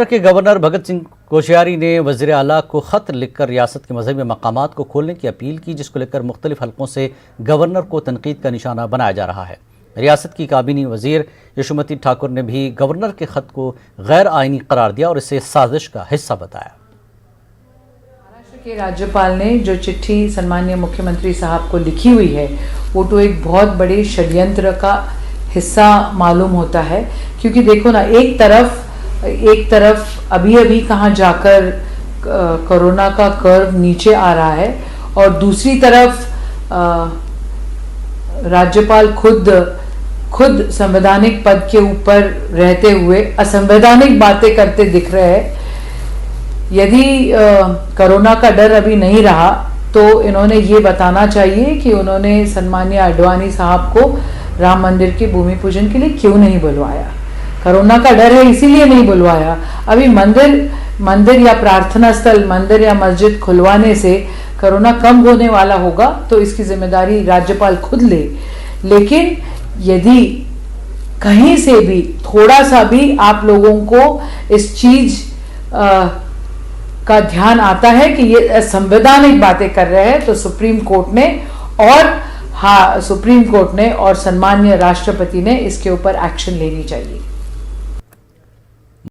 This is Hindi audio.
के गवर्नर भगत सिंह कोश्यारी ने वज़ीर आला को ख़त लिखकर रियासत के मजहबी मकामात को खोलने की अपील की, जिसको लेकर मुख्तलिफ हलकों से गवर्नर को तनकीद का निशाना बनाया जा रहा है। रियासत की काबीनी वज़ीर यशोमती ठाकुर ने भी गवर्नर के ख़त को गैर आइनी करार दिया और इसे साजिश का हिस्सा बताया। महाराष्ट्र के राज्यपाल ने जो चिट्ठी सम्माननीय मुख्यमंत्री साहब को लिखी हुई है, वो तो एक बहुत बड़े षड्यंत्र का हिस्सा मालूम होता है। क्योंकि देखो ना, एक तरफ अभी कहाँ जाकर कोरोना का कर्व नीचे आ रहा है और दूसरी तरफ राज्यपाल खुद संवैधानिक पद के ऊपर रहते हुए असंवैधानिक बातें करते दिख रहे हैं। यदि कोरोना का डर अभी नहीं रहा तो इन्होंने ये बताना चाहिए कि उन्होंने सम्माननीय आडवाणी साहब को राम मंदिर के भूमि पूजन के लिए क्यों नहीं बुलवाया। कोरोना का डर है इसीलिए नहीं बुलवाया। अभी मंदिर या प्रार्थना स्थल, मंदिर या मस्जिद खुलवाने से कोरोना कम होने वाला होगा तो इसकी जिम्मेदारी राज्यपाल खुद ले। लेकिन यदि कहीं से भी थोड़ा सा भी आप लोगों को इस चीज का ध्यान आता है कि ये असंवैधानिक बातें कर रहे हैं तो सुप्रीम कोर्ट ने और सम्माननीय राष्ट्रपति ने इसके ऊपर एक्शन लेनी चाहिए।